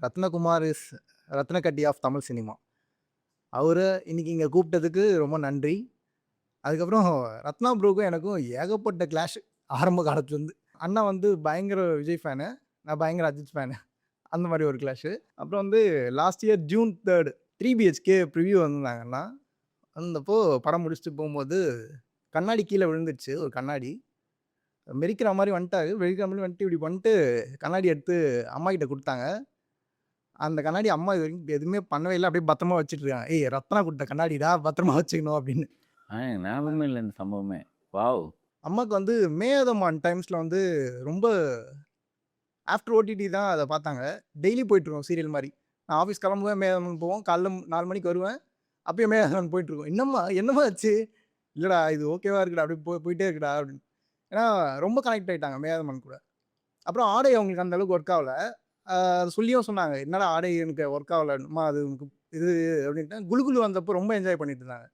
Rathnakumar is ரத்னக்கட்டி of Tamil cinema. அவர இன்னைக்கு இங்க கூப்பிட்டதுக்கு ரொம்ப நன்றி. அதுக்கப்புறம் ரத்னா ப்ரோக்கும் எனக்கும் ஏகப்பட்ட கிளாஷ் ஆரம்ப காலத்துலருந்து. அண்ணா வந்து பயங்கர விஜய் ஃபேனு. நான் பயங்கர அஜித் ஃபேனு. அந்த மாரி ஒரு கிளாஷு. அப்புறம் வந்து last year June 3 3 BHK preview வந்திருந்தாங்க அண்ணா. வந்தப்போ படம் முடிச்சுட்டு போம்போது, கண்ணாடி கீழ விழுந்துருச்சு ஒரு கண்ணாடி. மெரிக்கிற மாரி வந்துட்டாரு. மெரிக்கிற மாரி வந்துட்டு இப்டி பண்ணிட்டு கண்ணாடி எடுத்து அம்மாகிட்ட குடுத்தாங்க. அந்த கண்ணாடி அம்மா இதுவரைக்கும் எதுவுமே பண்ணவே இல்ல. அப்படியே பத்திரமா வச்சுட்டு இருக்காங்க. "ஏய் ரத்னா குடுத்த கண்ணாடிடா பத்திரமா வச்சுக்கணும்" அப்படின்னு. எனக்கு ஞாபகமே இல்ல இந்த சம்பவமே. வாவ்! அம்மாக்கு வந்து மேதமான் டைம்ஸ்ல வந்து ரொம்ப ஆஃப்டர் ஓடிடி தான் அத பார்த்தாங்க. டெய்லி போயிட்டுருக்கும் சீரியல் மாரி. நான் ஆஃபீஸ் கிளம்புவேன் மேதமான் போவோம். காலைல 4 மணிக்கு வருவேன். அப்பயும் மேதமான் போயிட்டுருக்கும். "என்னம்மா என்னம்மா ஆச்சு?" "இல்லடா இது ஓகேவா இருக்குடா. அப்படியே போயிட்டே இருக்குடா" அப்படின்னு. ஏன்னா ரொம்ப கனெக்ட் ஆயிட்டாங்க மேதமான் கூட. அப்புறம் ஆடை அவங்களுக்கு அந்த அளவுக்கு ஒர்க் ஆவல. சொல்லியும் சொன்னாங்க. "என்னடா ஆடை எனக்கு ஒர்க் ஆவல. அம்மா அது இது" அப்படின்ட்டு குளு குளு வந்தப்போ ரொம்ப என்ஜாய் பண்ணிட்டு இருந்தாங்க.